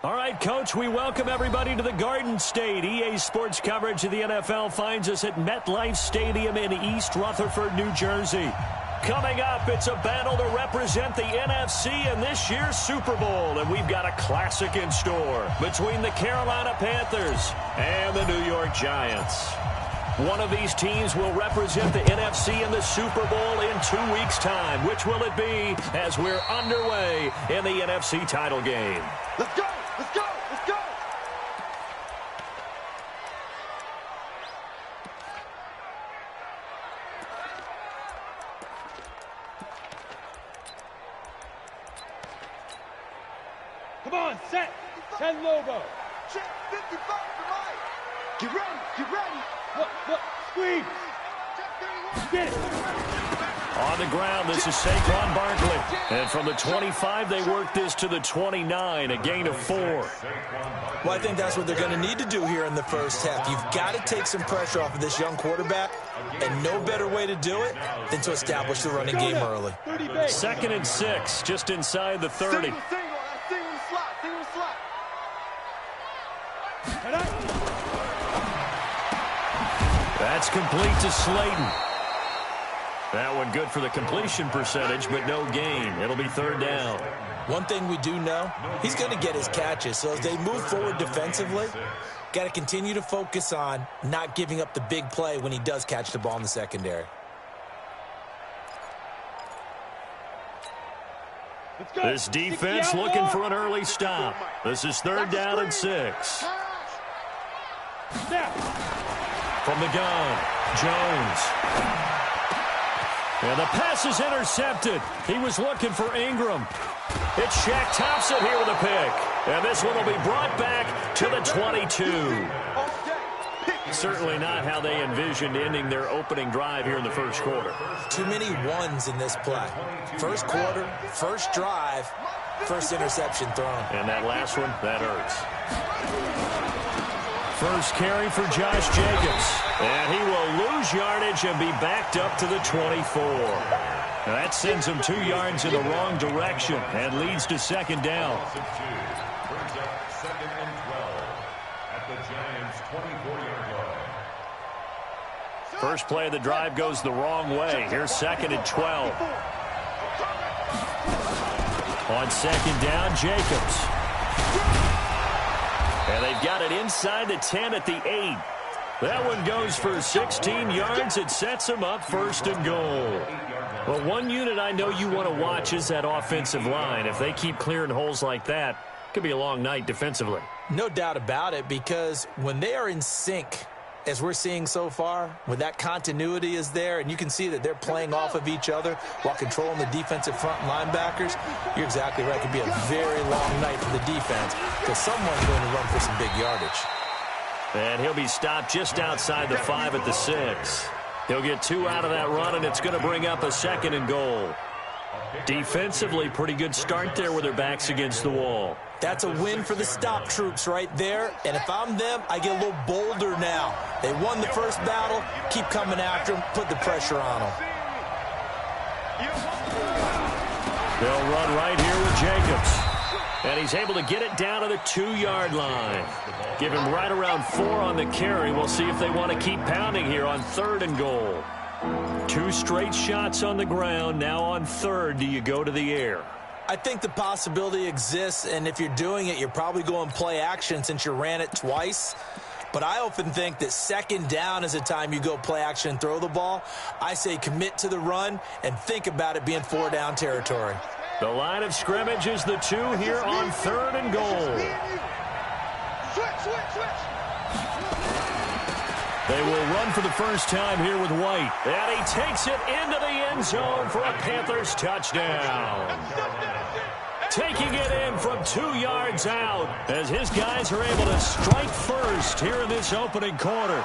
All right, Coach, we welcome everybody to the Garden State. EA Sports coverage of the NFL finds us at MetLife Stadium in East Rutherford, New Jersey. Coming up, it's a battle to represent the NFC in this year's Super Bowl, and we've got a classic in store between the Carolina Panthers and the New York Giants. One of these teams will represent the NFC in the Super Bowl in 2 weeks' time. Which will it be as we're underway in the NFC title game? Let's go! Let's go! Let's go! Come on, set! 10 logo! Check 55 for Mike! Get ready! Get ready! Look! Squeeze! Check 31! Get it! On the ground, this is Saquon Barkley. And from the 25, they work this to the 29, a gain of 4. Well, I think that's what they're going to need to do here in the first half. You've got to take some pressure off of this young quarterback, and no better way to do it than to establish the running game early. 2nd and 6, just inside the 30. Single slot. That's complete to Slayton. That one good for the completion percentage, but no gain. It'll be 3rd down. One thing we do know, he's going to get his catches. So as they move forward defensively, got to continue to focus on not giving up the big play when he does catch the ball in the secondary. This defense looking for an early stop. This is 3rd down and 6. From the gun, Jones. And the pass is intercepted. He was looking for Ingram. It's Shaq Thompson here with a pick. And this one will be brought back to the 22. Certainly not how they envisioned ending their opening drive here in the first quarter. Too many ones in this play. First quarter, first drive, first interception thrown. And that last one, that hurts. First carry for Josh Jacobs. And he will lose yardage and be backed up to the 24. Now that sends him 2 yards in the wrong direction and leads to 2nd down. Brings up 2nd and 12 at the Giants' 24-yard line. First play of the drive goes the wrong way. Here's 2nd and 12. On 2nd down, Jacobs. And they've got it inside the 10 at the 8. That one goes for 16 yards. It sets them up 1st and goal. Well, one unit I know you want to watch is that offensive line. If they keep clearing holes like that, it could be a long night defensively. No doubt about it, because when they are in sync, as we're seeing so far, when that continuity is there and you can see that they're playing off of each other while controlling the defensive front linebackers, you're exactly right. It could be a very long night for the defense because someone's going to run for some big yardage. And he'll be stopped just outside the 5 at the 6. He'll get 2 out of that run, and it's going to bring up a 2nd and goal. Defensively, pretty good start there with their backs against the wall. That's a win for the stop troops right there. And if I'm them, I get a little bolder now. They won the first battle. Keep coming after them. Put the pressure on them. They'll run right here with Jacobs. And he's able to get it down to the 2-yard line. Give him right around 4 on the carry. We'll see if they want to keep pounding here on 3rd and goal. 2 straight shots on the ground. Now on 3rd, do you go to the air? I think the possibility exists, and if you're doing it, you're probably going play action since you ran it twice. But I often think that 2nd down is the time you go play action and throw the ball. I say commit to the run and think about it being 4-down territory. The line of scrimmage is the 2 here on 3rd and goal. Switch. They will run for the first time here with White. And he takes it into the end zone for a Panthers touchdown. Taking it in from 2 yards out as his guys are able to strike first here in this opening quarter.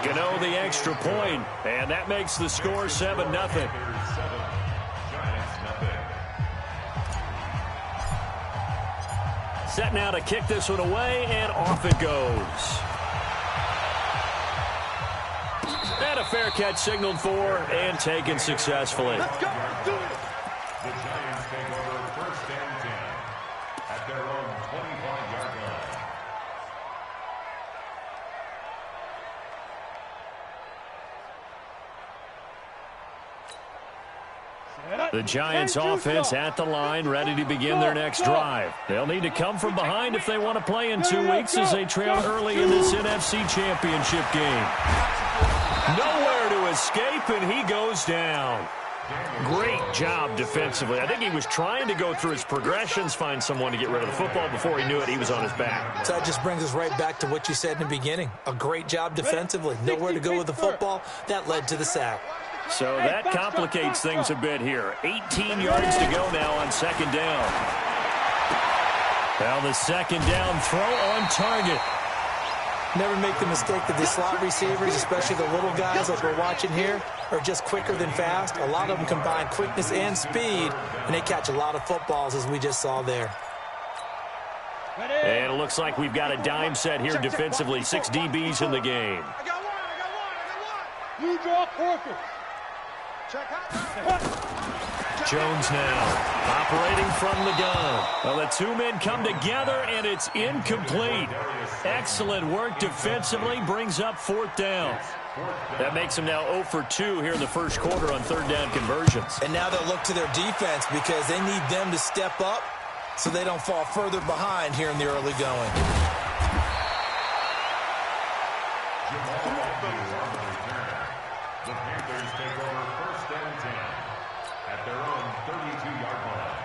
Gano the extra point, and that makes the score 7-0. Set now to kick this one away, and off it goes. And a fair catch signaled for and taken successfully. Let's go. Do it. The Giants take over 1st and 10 at their own 25-yard The Giants offense at the line, ready to begin their next drive. They'll need to come from behind if they want to play in 2 weeks as they trail early in this NFC Championship game. Nowhere to escape, and he goes down. Great job defensively. I think he was trying to go through his progressions, find someone to get rid of the football. Before he knew it, he was on his back. So that just brings us right back to what you said in the beginning. A great job defensively. Nowhere to go with the football. That led to the sack. So that complicates things a bit here. 18 yards to go now on second down. Now the second down throw on target. Never make the mistake that the slot receivers, especially the little guys like we're watching here, are just quicker than fast. A lot of them combine quickness and speed, and they catch a lot of footballs, as we just saw there. And it looks like we've got a dime set here defensively. 6 DBs in the game. I got one. You draw quarter. Jones now operating from the gun. Well, the two men come together, and it's incomplete. Excellent work defensively, brings up fourth down. That makes them now 0 for 2 here in the first quarter on third down conversions. And now they'll look to their defense because they need them to step up so they don't fall further behind here in the early going. The Panthers take over first and 10 at their own 32-yard line.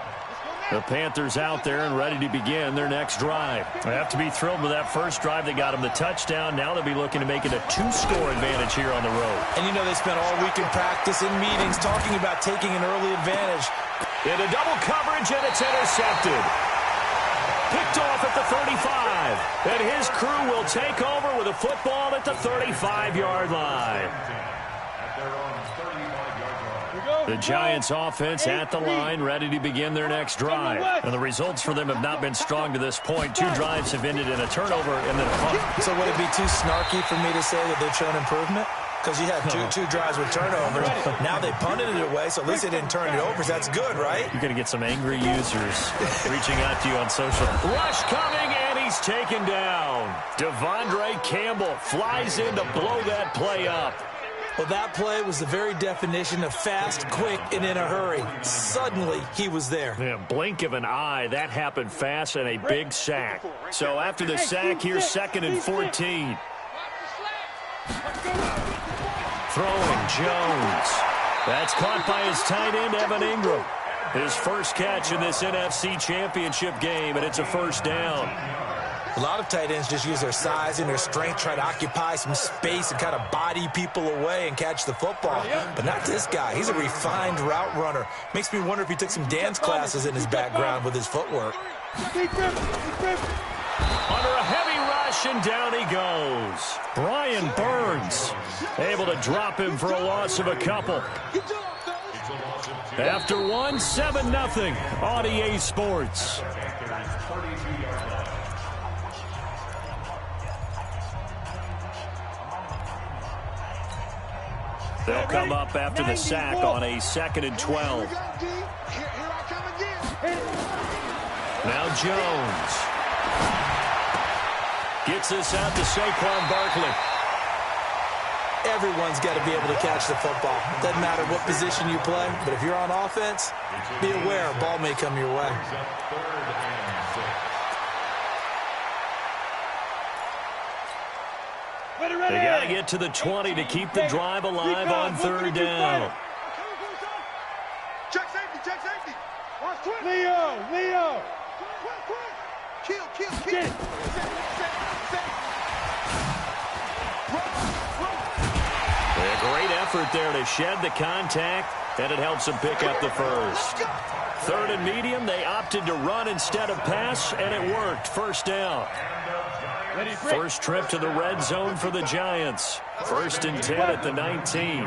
The Panthers out there and ready to begin their next drive. They have to be thrilled with that first drive. They got them the touchdown. Now they'll be looking to make it a 2-score advantage here on the road. And you know they spent all week in practice and meetings talking about taking an early advantage. Into double coverage, and it's intercepted. Picked off at the 35. And his crew will take over with a football at the 35-yard line. The Giants offense at the line, ready to begin their next drive. And the results for them have not been strong to this point. 2 drives have ended in a turnover and then a punt. So would it be too snarky for me to say that they've shown improvement? Because you had two drives with turnovers. Now they punted it away, so at least they didn't turn it over. So that's good, right? You're going to get some angry users reaching out to you on social. Rush coming, and he's taken down. Devondre Campbell flies in to blow that play up. Well, that play was the very definition of fast, quick, and in a hurry. Suddenly, he was there. Yeah, blink of an eye. That happened fast and a big sack. So after the sack, here's 2nd and 14. Throwing Jones. That's caught by his tight end, Evan Ingram. His first catch in this NFC Championship game, and it's a first down. A lot of tight ends just use their size and their strength, try to occupy some space and kind of body people away and catch the football. But not this guy. He's a refined route runner. Makes me wonder if he took some dance classes in his background with his footwork. Under a heavy rush, and down he goes. Brian Burns able to drop him for a loss of a couple. After 7-0 on EA Sports. They'll come up after the sack on a 2nd and 12. Now Jones gets this out to Saquon Barkley. Everyone's got to be able to catch the football. Doesn't matter what position you play, but if you're on offense, be aware a ball may come your way. They got to get to the 20 to keep the drive alive on third down. Check safety. Leo. Kill. A great effort there to shed the contact, and it helps them pick up the first. 3rd and medium, they opted to run instead of pass, and it worked. First down. First trip to the red zone for the Giants. 1st and 10 at the 19.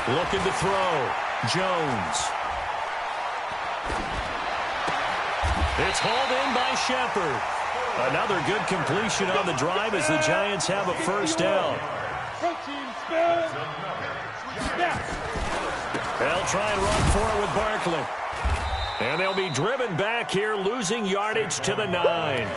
Looking to throw. Jones. It's hauled in by Shepard. Another good completion on the drive as the Giants have a first down. They'll try and run for it with Barkley. And they'll be driven back here, losing yardage to the 9.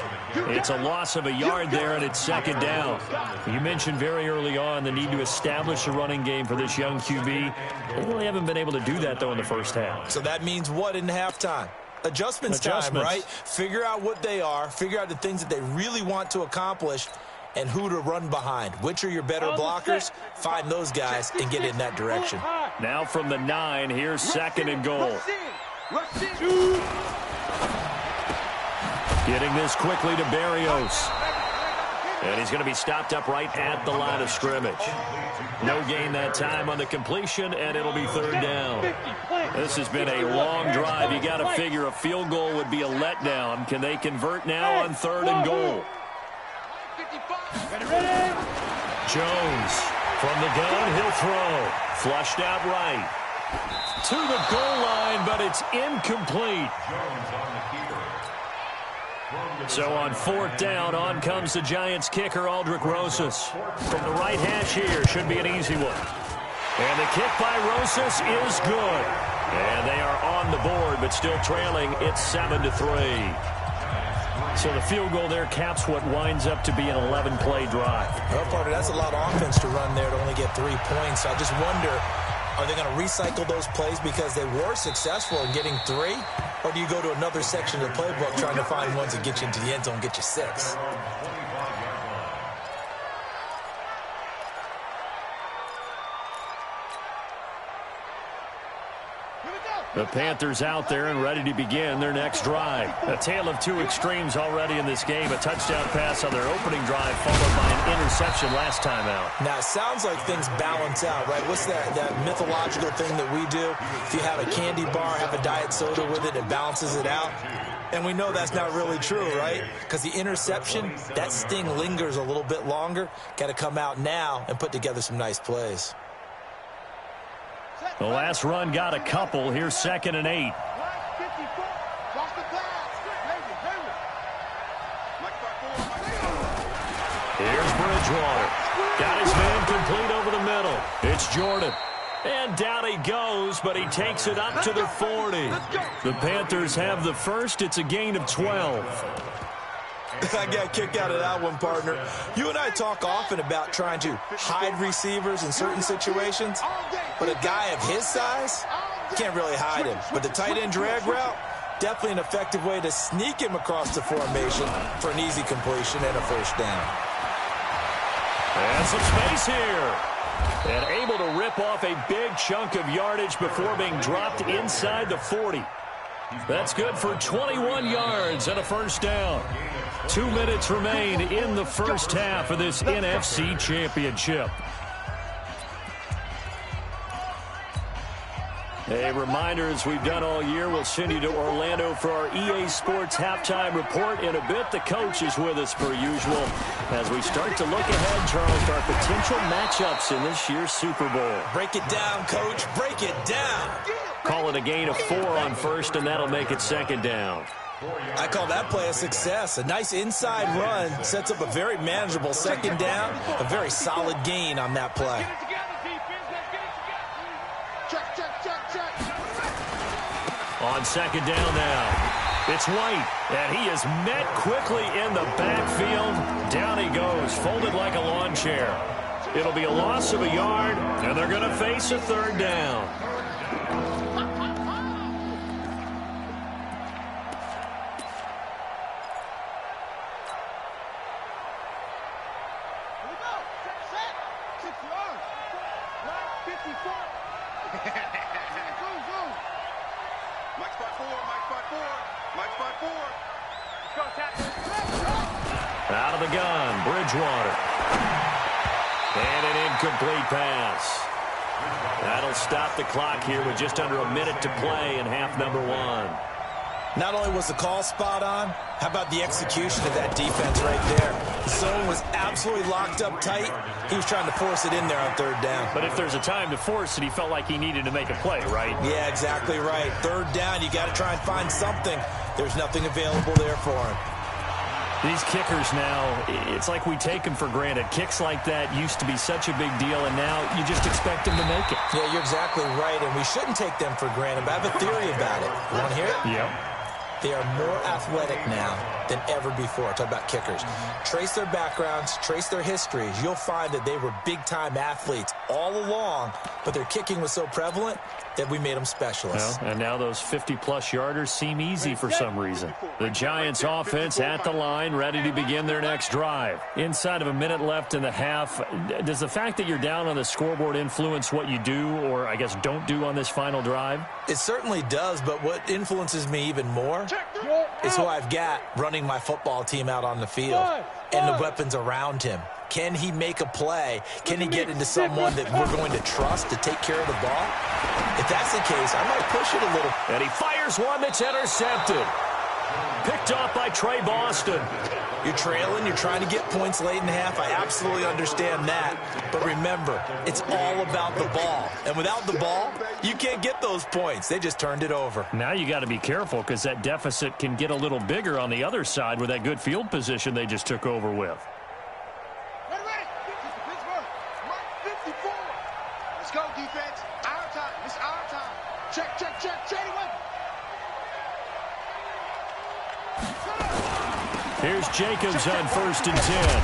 It's a loss of a yard there, and it's second down. You mentioned very early on the need to establish a running game for this young QB. They really haven't been able to do that, though, in the first half. So that means what in halftime? Adjustments time, right? Figure out what they are, figure out the things that they really want to accomplish, and who to run behind. Which are your better blockers? Find those guys and get in that direction. Now from the 9, here's second and goal. Getting this quickly to Berrios. And he's going to be stopped up right at the line of scrimmage. No gain that time on the completion, and it'll be third down. This has been a long drive. You got to figure a field goal would be a letdown. Can they convert now on third and goal? Jones from the gun, he'll throw. Flushed out right. To the goal line, but it's incomplete. So on fourth down, on comes the Giants kicker, Aldrick Rosas. From the right hash here, should be an easy one. And the kick by Rosas is good. And they are on the board, but still trailing. It's 7-3. So the field goal there caps what winds up to be an 11-play drive. Well, partner, that's a lot of offense to run there to only get 3 points. So I just wonder, are they going to recycle those plays because they were successful in getting 3? Or do you go to another section of the playbook trying to find ones that get you into the end zone and get you 6? The Panthers out there and ready to begin their next drive. A tale of two extremes already in this game. A touchdown pass on their opening drive followed by an interception last time out. Now, it sounds like things balance out, right? What's that mythological thing that we do? If you have a candy bar, have a diet soda with it, it balances it out. And we know that's not really true, right? Because the interception, that sting lingers a little bit longer. Got to come out now and put together some nice plays. The last run got a couple. Here's second and 8. Here's Bridgewater. Got his man complete over the middle. It's Jordan. And down he goes, but he takes it up to the 40. The Panthers have the first. It's a gain of 12. I got a kick out of that one, partner. You and I talk often about trying to hide receivers in certain situations, but a guy of his size, you can't really hide him. But the tight end drag route, definitely an effective way to sneak him across the formation for an easy completion and a first down. And some space here. And able to rip off a big chunk of yardage before being dropped inside the 40. That's good for 21 yards and a first down. 2 minutes remain in the first half of this NFC Championship. A reminder, as we've done all year, we'll send you to Orlando for our EA Sports halftime report. In a bit, the coach is with us per usual as we start to look ahead, Charles, to our potential matchups in this year's Super Bowl. Break it down, Coach. Break it down. Call it a gain of 4 on first, and that'll make it second down. I call that play a success. A nice inside run sets up a very manageable second down, a very solid gain on that play. On second down now, it's White, and he is met quickly in the backfield. Down he goes, folded like a lawn chair. It'll be a loss of a yard, and they're going to face a third down. Out of the gun, Bridgewater. And an incomplete pass. That'll stop the clock here with just under a minute to play in half number 1. Not only was the call spot on, how about the execution of that defense right there? The zone was absolutely locked up tight. He was trying to force it in there on third down. But if there's a time to force it, he felt like he needed to make a play, right? Yeah, exactly right. Third down, you got to try and find something. There's nothing available there for him. These kickers now, it's like we take them for granted. Kicks like that used to be such a big deal, and now you just expect them to make it. Yeah, you're exactly right, and we shouldn't take them for granted, but I have a theory about it. You want to hear it? Yep. they are more athletic now than ever before. Talk about kickers. Trace their backgrounds, trace their histories. You'll find that they were big-time athletes all along, but their kicking was so prevalent that we made them specialists. Well, and now those 50-plus yarders seem easy for some reason. The Giants offense at the line, ready to begin their next drive. Inside of a minute left in the half, does the fact that you're down on the scoreboard influence what you do, or I guess don't do on this final drive? It certainly does, but what influences me even more is who I've got running my football team out on the field and the weapons around him. Can he make a play? Can he get into someone that we're going to trust to take care of the ball? If that's the case, I might push it a little. And he fires one that's intercepted. Picked off by Trey Boston. You're trailing, you're trying to get points late in the half. I absolutely understand that. But remember, it's all about the ball. And without the ball, you can't get those points. They just turned it over. Now you got to be careful because that deficit can get a little bigger on the other side with that good field position they just took over with. Let's go, defense. Our time. It's our time. Check, check, check. Trade away. Here's Jacobs on 1st and 10.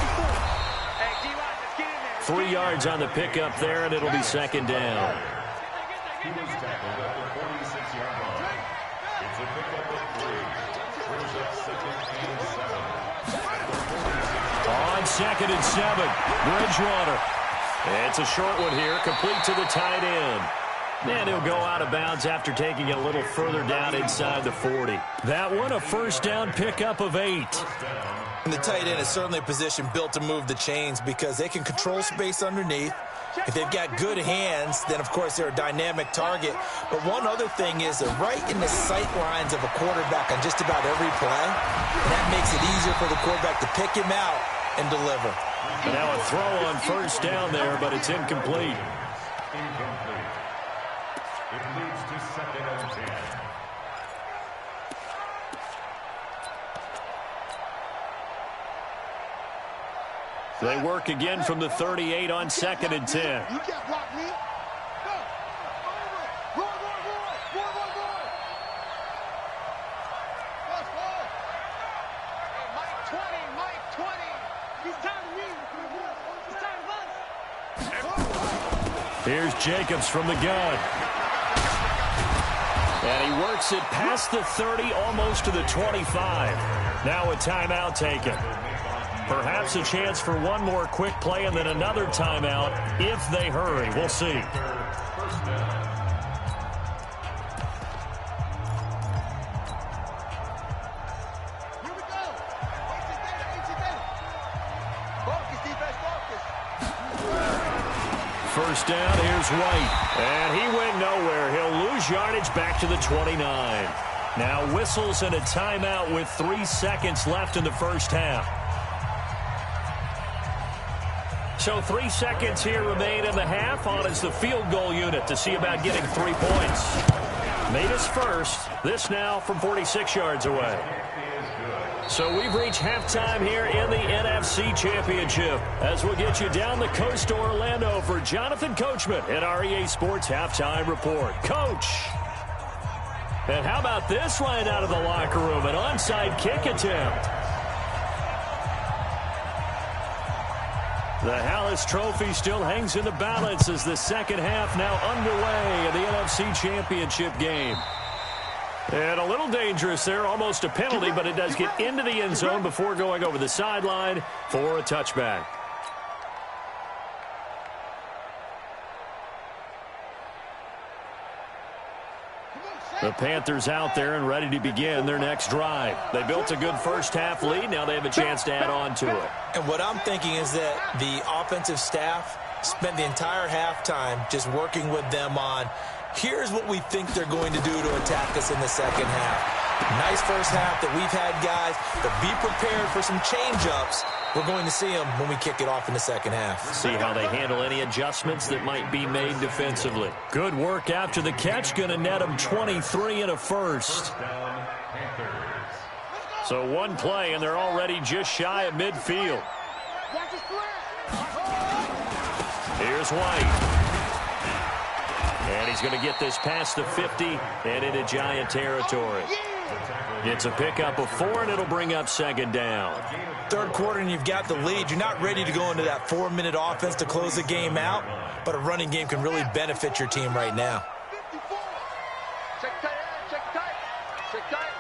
3 yards on the pickup there, and it'll be 2nd down. He was tackled at the 46-yard line. It's a pickup of 3. Brings up 2nd and 7. On 2nd and 7, Bridgewater. It's a short one here, complete to the tight end. And he'll go out of bounds after taking it a little further down inside the 40. That one, a 1st down pickup of 8. And the tight end is certainly a position built to move the chains because they can control space underneath. If they've got good hands, then, of course, they're a dynamic target. But one other thing is they're right in the sight lines of a quarterback on just about every play. And that makes it easier for the quarterback to pick him out and deliver. And now a throw on 1st down there, but it's incomplete. Incomplete. It leads to 2nd and 10. They work again from the 38 on 2nd and 10. You can't block me. Go. Roll, roll, roll. Roll, roll, roll. Let's go. Hey, Mike 20, Mike 20. He's time to me. It's time to us. Here's Jacobs from the gun. And he works it past the 30, almost to the 25. Now a timeout taken. Perhaps a chance for one more quick play and then another timeout if they hurry. We'll see. 1st down. Here we go. Focus, defense, focus. 1st down, here's White. And he went nowhere. He'll lose yardage back to the 29. Now whistles and a timeout with 3 seconds left in the 1st half. So 3 seconds here remain in the half. On is the field goal unit to see about getting 3 points. Made us first. This now from 46 yards away. So we've reached halftime here in the NFC Championship as we'll get you down the coast to Orlando for Jonathan Coachman at our EA Sports Halftime Report. Coach. And how about this line out of the locker room? An onside kick attempt. The Hallis Trophy still hangs in the balance as the 2nd half now underway in the NFC Championship game. And a little dangerous there, almost a penalty, but it does get into the end zone before going over the sideline for a touchback. The Panthers out there and ready to begin their next drive. They built a good 1st half lead. Now they have a chance to add on to it. And what I'm thinking is that the offensive staff spent the entire halftime just working with them on, here's what we think they're going to do to attack us in the 2nd half. Nice 1st half that we've had, guys, but be prepared for some change-ups. We're going to see them when we kick it off in the 2nd half. See how they handle any adjustments that might be made defensively. Good work after the catch. Going to net them 23 and a 1st. So one play, and they're already just shy of midfield. Here's White. And he's going to get this past the 50 and into Giant territory. It's a pickup of 4, and it'll bring up second down. Third quarter, and you've got the lead. You're not ready to go into that 4-minute offense to close the game out, but a running game can really benefit your team right now. Check tight, check tight, check tight.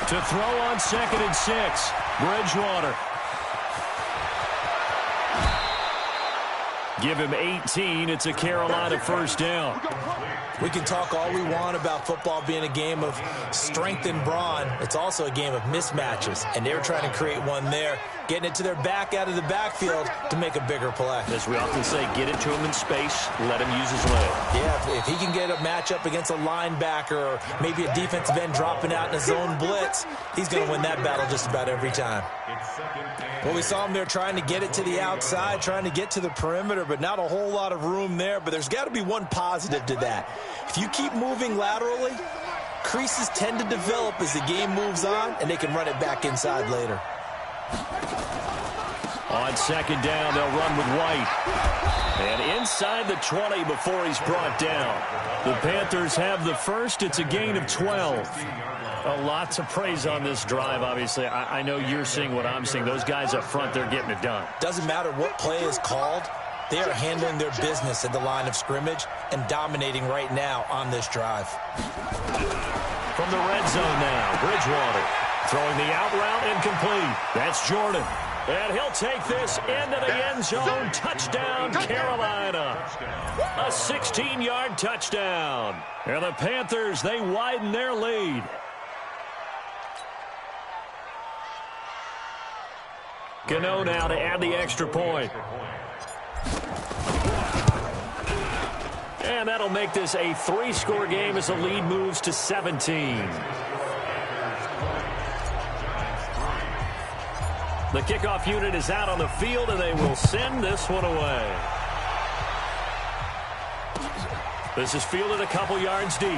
To throw on 2nd and 6, Bridgewater. Give him 18. It's a Carolina first down. We can talk all we want about football being a game of strength and brawn. It's also a game of mismatches, and they're trying to create one there, getting it to their back out of the backfield to make a bigger play. As we often say, get it to him in space, let him use his leg. Yeah, if he can get a matchup against a linebacker or maybe a defensive end dropping out in a zone blitz, he's going to win that battle just about every time. Well, we saw him there trying to get it to the outside, trying to get to the perimeter, but not a whole lot of room there. But there's got to be one positive to that. If you keep moving laterally, creases tend to develop as the game moves on, and they can run it back inside later. On 2nd down, they'll run with White. And inside the 20 before he's brought down. The Panthers have the first. It's a gain of 12. A lot to praise on this drive, obviously. I know you're seeing what I'm seeing. Those guys up front, they're getting it done. Doesn't matter what play is called. They are handling their business at the line of scrimmage and dominating right now on this drive. From the red zone now, Bridgewater throwing the out route incomplete. That's Jordan. And he'll take this into the end zone. Touchdown, Carolina. A 16-yard touchdown. And the Panthers, they widen their lead. Gano now to add the extra point. And that'll make this a 3-score game as the lead moves to 17. The kickoff unit is out on the field, and they will send this one away. This is fielded a couple yards deep.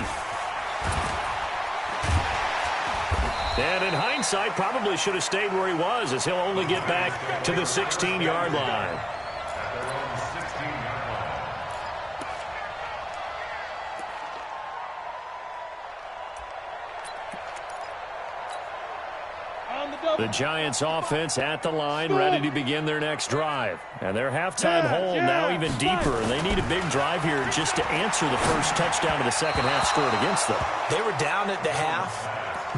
And in hindsight, probably should have stayed where he was, as he'll only get back to the 16-yard line. The Giants offense at the line, ready to begin their next drive. And their halftime hole now even deeper. And they need a big drive here just to answer the first touchdown of the second half scored against them. They were down at the half.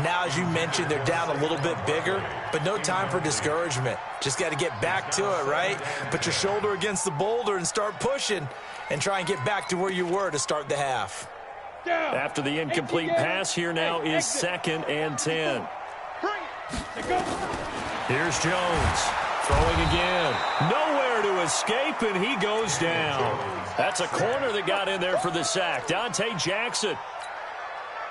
Now, as you mentioned, they're down a little bit bigger, but no time for discouragement. Just got to get back to it, right? Put your shoulder against the boulder and start pushing and try and get back to where you were to start the half. After the incomplete pass, here now is 2nd and 10. Here's Jones throwing again. Nowhere to escape, and he goes down. That's a corner that got in there for the sack. Dante Jackson.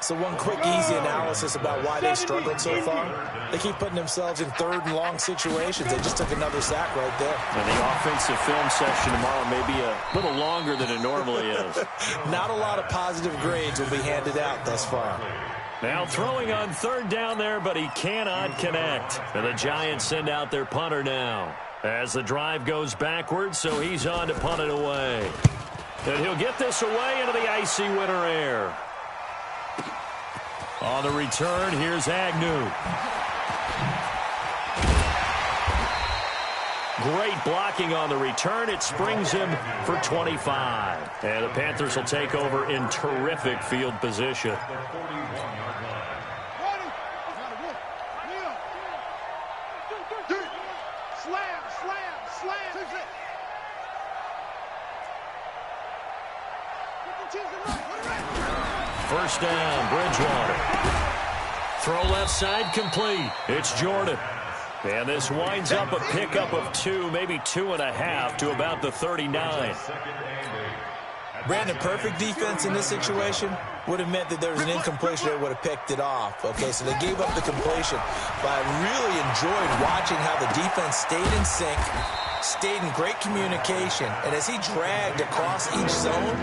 So one quick, easy analysis about why they struggled so far. They keep putting themselves in 3rd and long situations. They just took another sack right there. And the offensive film session tomorrow may be a little longer than it normally is. Not a lot of positive grades will be handed out thus far. Now throwing on 3rd down there, but he cannot connect. And the Giants send out their punter now as the drive goes backwards, so he's on to punt it away. And he'll get this away into the icy winter air. On the return, here's Agnew. Great blocking on the return. It springs him for 25. And the Panthers will take over in terrific field position. First down, Bridgewater. Throw left side complete. It's Jordan. And this winds up a pickup of 2, maybe 2.5 to about the 39. Brandon, perfect defense in this situation would have meant that there was an incompletion. They would have picked it off. Okay, so they gave up the completion. But I really enjoyed watching how the defense stayed in sync, stayed in great communication. And as he dragged across each zone,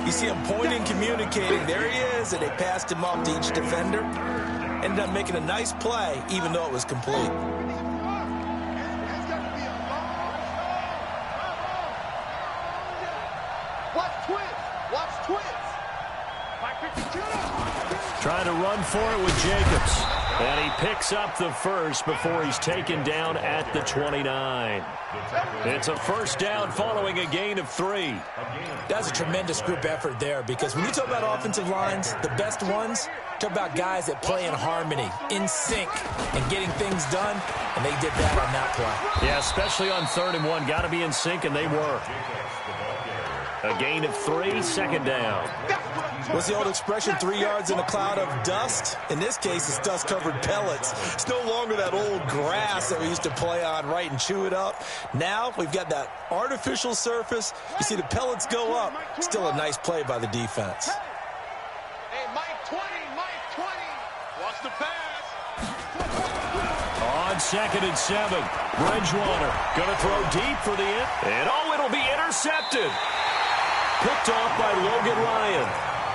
you see him pointing, communicating. There he is, and they passed him off to each defender. Ended up making a nice play, even though it was complete. Trying to run for it with Jacobs. And he picks up the first before he's taken down at the 29. It's a first down following a gain of 3. That's a tremendous group effort there, because when you talk about offensive lines, the best ones, talk about guys that play in harmony, in sync, and getting things done, and they did that on that play. Yeah, especially on 3rd and 1. Got to be in sync, and they were. A gain of 3, second down. What's the old expression, 3 yards in a cloud of dust? In this case, it's dust-covered pellets. It's no longer that old grass that we used to play on, right, and chew it up. Now we've got that artificial surface. You see the pellets go up. Still a nice play by the defense. Hey, Mike 20, Mike 20. Watch the pass. On 2nd and 7, Bridgewater going to throw deep for the end. And, it'll be intercepted. Picked off by Logan Ryan.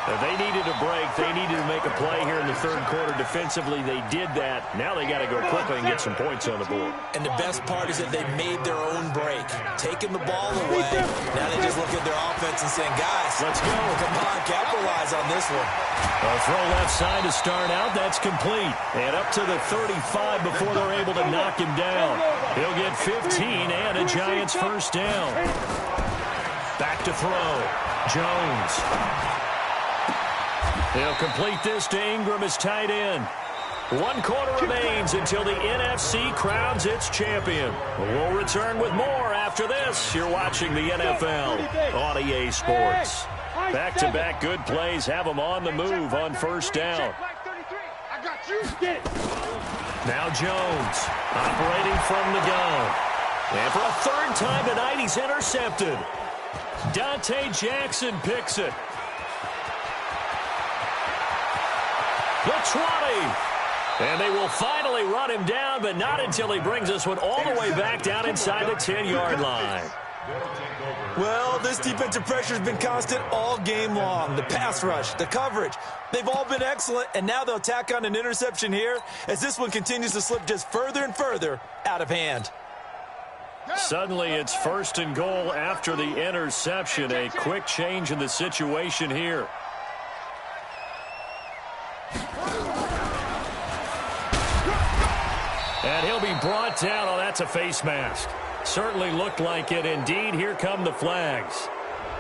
They needed a break. They needed to make a play here in the 3rd quarter. Defensively, they did that. Now they got to go quickly and get some points on the board. And the best part is that they made their own break, taking the ball away. Now they just look at their offense and saying, guys, let's go. Come on, capitalize on this one. A throw left side to start out. That's complete. And up to the 35 before they're able to knock him down. He'll get 15 and a Giants first down. Back to throw. Jones. He'll complete this to Ingram as tight end. 1 quarter remains until the NFC crowns its champion. We'll return with more after this. You're watching the NFL on EA Sports. Back-to-back good plays have them on the move on first down. Now Jones operating from the gun. And for a 3rd time tonight, he's intercepted. Dante Jackson picks it. The 20. And they will finally run him down, but not until he brings this one all the way back down inside the 10-yard line. Well, this defensive pressure has been constant all game long. The pass rush, the coverage, they've all been excellent, and now they'll tack on an interception here as this one continues to slip just further and further out of hand. Suddenly it's 1st and goal after the interception. A quick change in the situation here. And he'll be brought down. Oh, that's a face mask. Certainly looked like it. Indeed, here come the flags.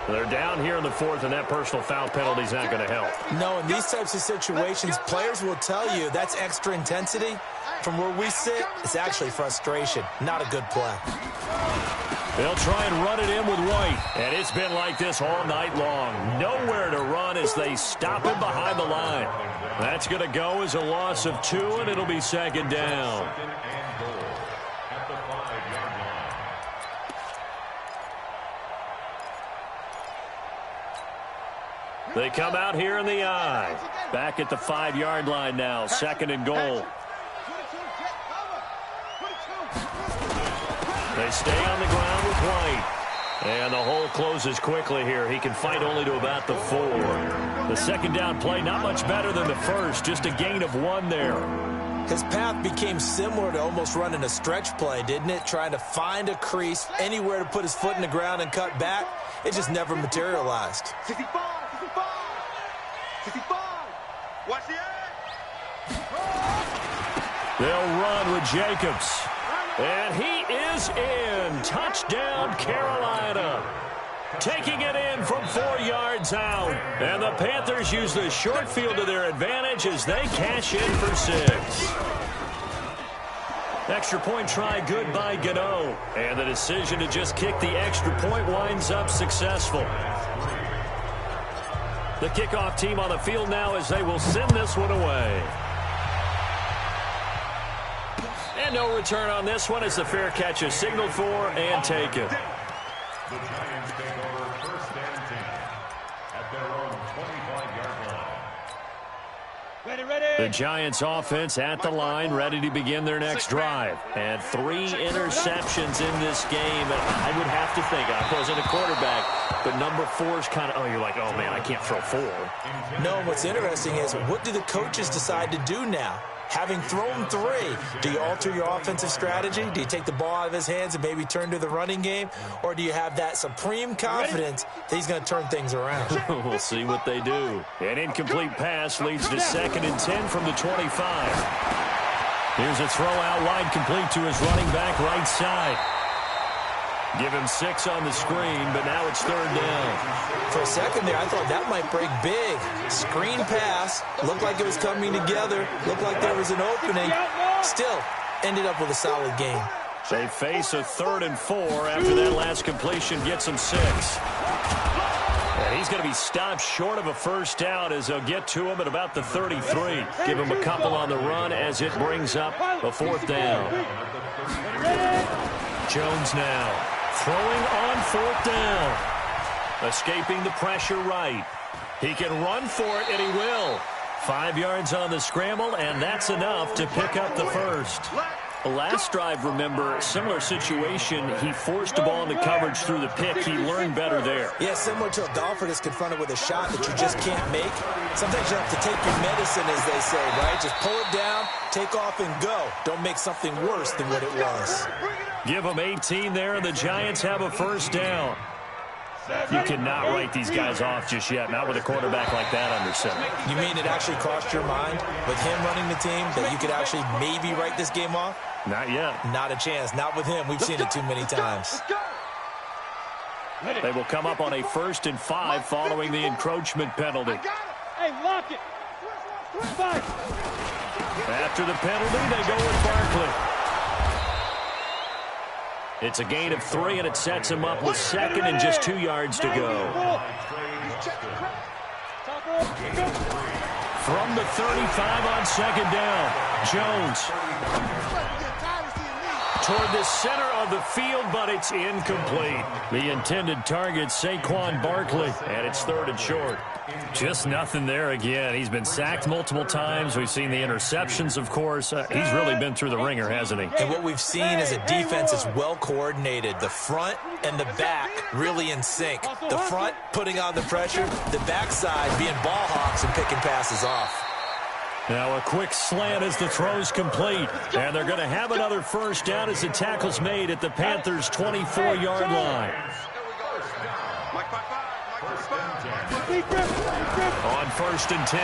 They're down here in the 4th, and that personal foul penalty is not going to help. No, in these types of situations, players will tell you that's extra intensity. From where we sit, it's actually frustration, not a good play. They'll try and run it in with White. And it's been like this all night long. Nowhere to run as they stop him behind the line. That's going to go as a loss of 2, and it'll be 2nd down. They come out here in the I. Back at the 5-yard line now. 2nd and goal. They stay on the ground with White. And the hole closes quickly here. He can fight only to about the 4. The 2nd down play, not much better than the first. Just a gain of 1 there. His path became similar to almost running a stretch play, didn't it? Trying to find a crease, anywhere to put his foot in the ground and cut back. It just never materialized. 65, 65, 65. Watch the edge. They'll run with Jacobs. And he is in. Touchdown, Carolina. Taking it in from 4 yards out. And the Panthers use the short field to their advantage as they cash in for 6. Extra point try good by Gano. And the decision to just kick the extra point winds up successful. The kickoff team on the field now as they will send this one away. And no return on this one as the fair catch is signaled for and taken. The Giants take over 1st and 10 at their own 25-yard line. The Giants offense at the line, ready to begin their next drive. And 3 interceptions in this game. And I would have to think, I wasn't a quarterback, but number 4 is kind of, oh, you're like, oh, man, I can't throw 4. No, what's interesting is, what do the coaches decide to do now? Having thrown 3, do you alter your offensive strategy? Do you take the ball out of his hands and maybe turn to the running game? Or do you have that supreme confidence that he's going to turn things around? We'll see what they do. An incomplete pass leads to 2nd and 10 from the 25. Here's a throw out wide, complete to his running back right side. Give him 6 on the screen, but now it's 3rd down. For a second there, I thought that might break big. Screen pass, looked like it was coming together, looked like there was an opening. Still, ended up with a solid game. They face a 3rd and 4 after that last completion gets him 6. And he's going to be stopped short of a first down as they'll get to him at about the 33. Give him a couple on the run as it brings up a 4th down. Jones now. Throwing on 4th down. Escaping the pressure right. He can run for it, and he will. 5 yards on the scramble, and that's enough to pick up the first. Last drive, remember, similar situation. He forced the ball into coverage through the pick. He learned better there. Yeah, similar to a golfer that's confronted with a shot that you just can't make. Sometimes you have to take your medicine, as they say, right? Just pull it down, take off, and go. Don't make something worse than what it was. Give them 18 there, and the Giants have a first down. You cannot write these guys off just yet, not with a quarterback like that under center. You mean it actually crossed your mind with him running the team that you could actually maybe write this game off? Not yet. Not a chance. Not with him. We've seen it too many times. They will come up on a 1st and 5 following the encroachment penalty. Hey, lock it. After the penalty, they go with Barkley. It's a gain of 3, and it sets him up with 2nd and just 2 yards to go. From the 35 on 2nd down, Jones toward the center of the field, but it's incomplete. The intended target, Saquon Barkley, and it's 3rd and short. Just nothing there again. He's been sacked multiple times. We've seen the interceptions, of course. He's really been through the ringer, hasn't he? And what we've seen is a defense that's well coordinated. The front and the back really in sync. The front putting on the pressure, the backside being ball hawks and picking passes off. Now a quick slant as the throw's complete. And they're going to have another first down as the tackle's made at the Panthers' 24-yard line. On 1st and 10,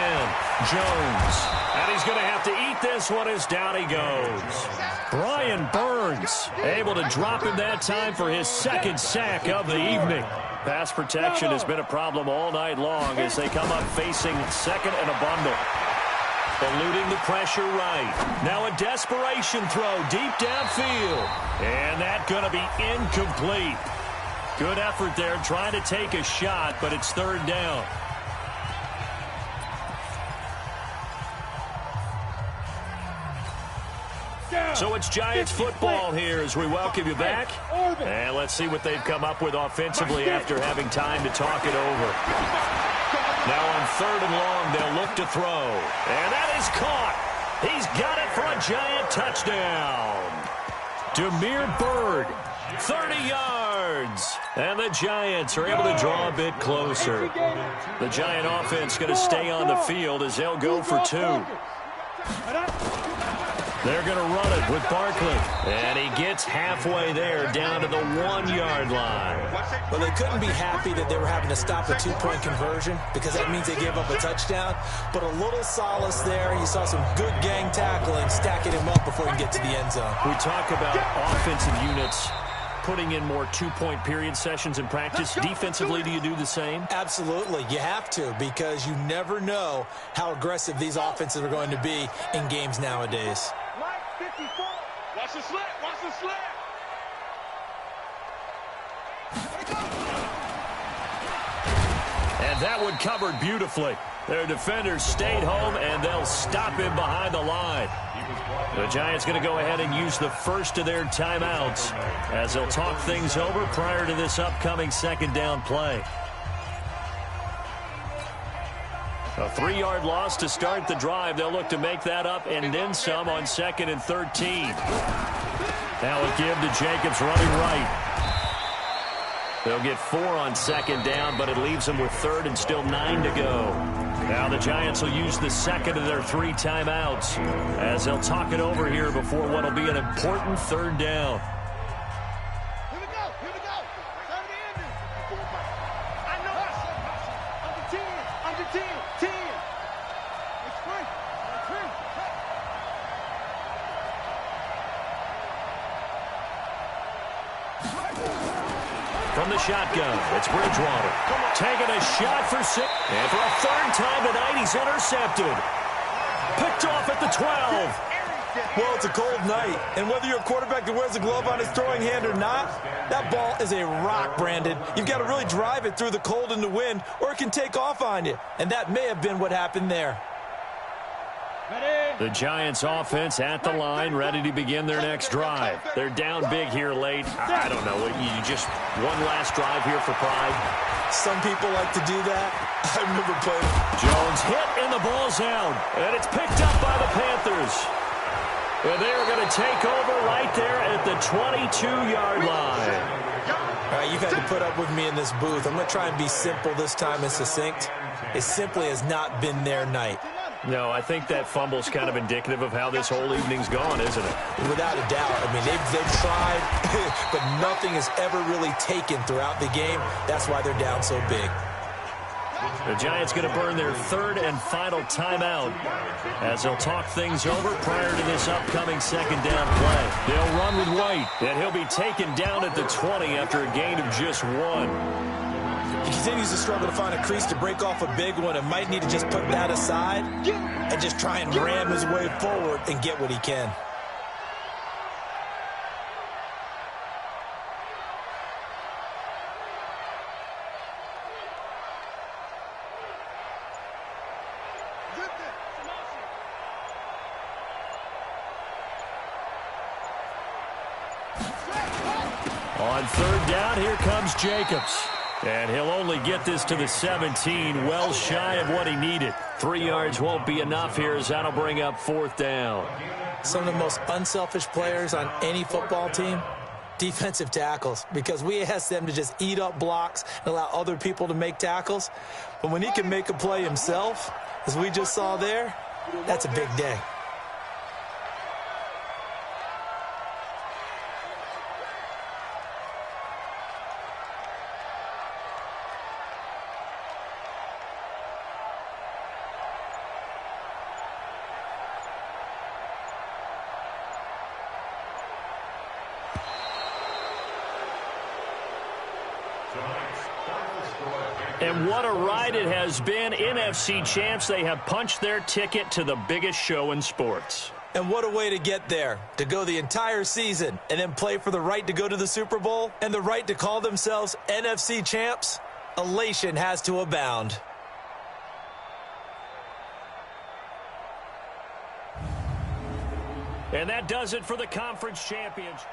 Jones. And he's going to have to eat this one as down he goes. Brian Burns able to drop him that time for his 2nd sack of the evening. Pass protection has been a problem all night long as they come up facing 2nd and a bundle. Eluding the pressure right. Now a desperation throw deep downfield. And that's going to be incomplete. Good effort there trying to take a shot, but it's 3rd down. So it's Giants football here as we welcome you back. And let's see what they've come up with offensively after having time to talk it over. Now on 3rd and long, they'll look to throw. And that is caught. He's got it for a Giant touchdown. Damiere Byrd, 30 yards. And the Giants are able to draw a bit closer. The Giant offense going to stay on the field as they'll go for 2. They're going to run it with Barkley. And he gets halfway there down to the 1-yard line. Well, they couldn't be happy that they were having to stop a 2-point conversion because that means they gave up a touchdown. But a little solace there. You saw some good gang tackling, stacking him up before he can get to the end zone. We talk about offensive units putting in more 2-point period sessions in practice. Defensively, do you do the same? Absolutely. You have to because you never know how aggressive these offenses are going to be in games nowadays. Watch the slant. Watch the slant. And that one covered beautifully. Their defenders stayed home, and they'll stop him behind the line. The Giants going to go ahead and use the first of their timeouts as they'll talk things over prior to this upcoming 2nd down play. A 3-yard loss to start the drive. They'll look to make that up and then some on 2nd and 13. Now a give to Jacobs running right. They'll get 4 on 2nd down, but it leaves them with 3rd and still 9 to go. Now the Giants will use the second of their 3 timeouts as they'll talk it over here before what will be an important third down. Here we go. Here we go. Turn the end. I know. Under 10. Under 10. 10. It's free. It's free. From the shotgun, it's Bridgewater. Taking a shot for 6. And for a third time tonight, he's intercepted. Picked off at the 12. Well, it's a cold night, and whether you're a quarterback that wears a glove on his throwing hand or not, that ball is a rock, Brandon. You've got to really drive it through the cold and the wind, or it can take off on you. And that may have been what happened there. The Giants offense at the line, ready to begin their next drive. They're down big here late. I don't know. You just one last drive here for pride. Some people like to do that. I remember playing. Jones hit and the ball's out. And it's picked up by the Panthers. And they're going to take over right there at the 22-yard line. All right, you've had to put up with me in this booth. I'm going to try and be simple this time and succinct. It simply has not been their night. No, I think that fumble's kind of indicative of how this whole evening's gone, isn't it? Without a doubt. I mean, they've tried, but nothing is ever really taken throughout the game. That's why they're down so big. The Giants going to burn their third and final timeout as they'll talk things over prior to this upcoming second down play. They'll run with White, and he'll be taken down at the 20 after a gain of just 1. He continues to struggle to find a crease to break off a big one and might need to just put that aside and just try and ram his way forward and get what he can. On third down, here comes Jacobs. And he'll only get this to the 17, well shy of what he needed. 3 yards won't be enough here as that'll bring up fourth down. Some of the most unselfish players on any football team, defensive tackles, because we ask them to just eat up blocks and allow other people to make tackles. But when he can make a play himself, as we just saw there, that's a big day. And what a ride it has been. NFC champs, they have punched their ticket to the biggest show in sports. And what a way to get there, to go the entire season and then play for the right to go to the Super Bowl and the right to call themselves NFC champs. Elation has to abound. And that does it for the conference championship.